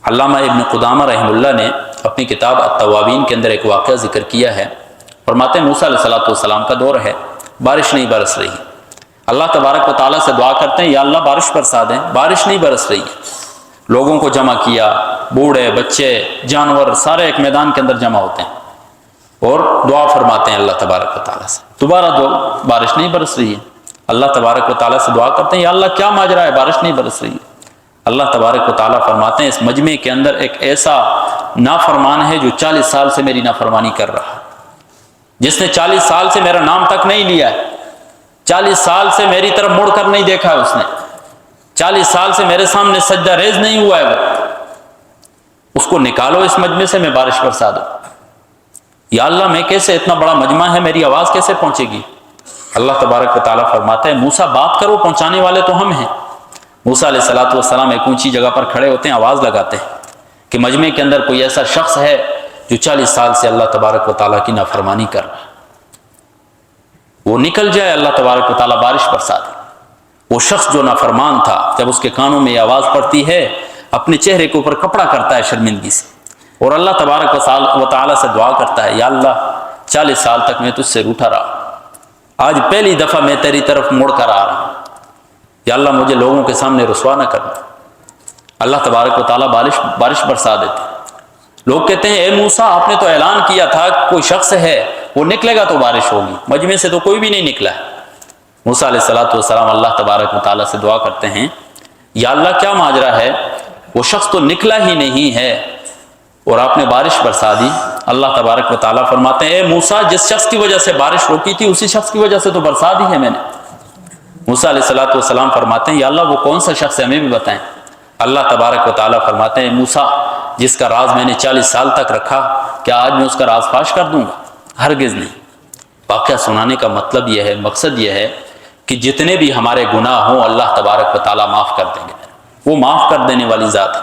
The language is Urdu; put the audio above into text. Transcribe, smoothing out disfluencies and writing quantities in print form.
علامہ ابن قدامہ رحمہ اللہ نے اپنی کتاب التوابین کے اندر ایک واقعہ ذکر کیا ہے۔ فرماتے ہیں موسیٰ علیہ السلام کا دور ہے، بارش نہیں برس رہی، اللہ تبارک و تعالیٰ سے دعا کرتے ہیں یا اللہ بارش برسا دیں، بارش نہیں برس رہی ہے۔ لوگوں کو جمع کیا، بوڑھے بچے جانور سارے ایک میدان کے اندر جمع ہوتے ہیں اور دعا فرماتے ہیں اللہ تبارک و تعالیٰ سے، دوبارہ بارش نہیں برس رہی ہے۔ اللہ تبارک و تعالیٰ سے دعا کرتے ہیں یا اللہ کیا ماجرا ہے، بارش نہیں برس رہی ہے۔ اللہ تبارک و تعالیٰ فرماتے ہیں اس مجمع کے اندر ایک ایسا نافرمان ہے جو 40 سال سے میری نافرمانی کر رہا ہے، جس نے 40 سال سے میرا نام تک نہیں لیا ہے، 40 سال سے میری طرف مڑ کر نہیں دیکھا ہے، اس نے 40 سال سے میرے سامنے سجدہ ریز نہیں ہوا ہے، وہ اس کو نکالو اس مجمع سے، میں بارش برسا دوں۔ یا اللہ میں کیسے، اتنا بڑا مجمع ہے، میری آواز کیسے پہنچے گی؟ اللہ تبارک و تعالیٰ فرماتا ہے موسیٰ بات کرو، پہنچانے والے تو ہم ہیں۔ موسیٰ علیہ السلام ایک اونچی جگہ پر کھڑے ہوتے ہیں، آواز لگاتے ہیں کہ مجمع کے اندر کوئی ایسا شخص ہے جو 40 سال سے اللہ تبارک و تعالیٰ کی نافرمانی کر رہا ہے، وہ نکل جائے، اللہ تبارک و تعالیٰ بارش برسا دے۔ وہ شخص جو نافرمان تھا، جب اس کے کانوں میں یہ آواز پڑتی ہے، اپنے چہرے کے اوپر کپڑا کرتا ہے شرمندگی سے، اور اللہ تبارک و تعالیٰ سے دعا کرتا ہے یا اللہ 40 سال تک میں تجھ سے روٹھا رہا، آج پہلی دفعہ میں تیری طرف مڑ کر آ رہا ہوں، یا اللہ مجھے لوگوں کے سامنے رسوا نہ کرنا۔ اللہ تبارک و تعالیٰ بارش برسا دیتے۔ لوگ کہتے ہیں اے موسیٰ آپ نے تو اعلان کیا تھا کوئی شخص ہے وہ نکلے گا تو بارش ہوگی، مجمع سے تو کوئی بھی نہیں نکلا ہے۔ موسیٰ علیہ السلام اللہ تبارک و تعالیٰ سے دعا کرتے ہیں یا اللہ کیا ماجرا ہے، وہ شخص تو نکلا ہی نہیں ہے اور آپ نے بارش برسا دی۔ اللہ تبارک و تعالیٰ فرماتے ہیں اے موسیٰ جس شخص کی وجہ سے بارش روکی تھی اسی شخص کی وجہ سے تو برسا دی ہے میں نے۔ موسیٰ علیہ السلام فرماتے ہیں یا اللہ وہ کون سا شخص ہے ہمیں بھی بتائیں۔ اللہ تبارک و تعالیٰ فرماتے ہیں موسیٰ جس کا راز میں نے 40 سال تک رکھا، کیا آج میں اس کا راز فاش کر دوں گا؟ ہرگز نہیں۔ واقعہ سنانے کا مطلب یہ ہے، مقصد یہ ہے کہ جتنے بھی ہمارے گناہ ہوں اللہ تبارک و تعالیٰ معاف کر دیں گے، وہ معاف کر دینے والی ذات ہے۔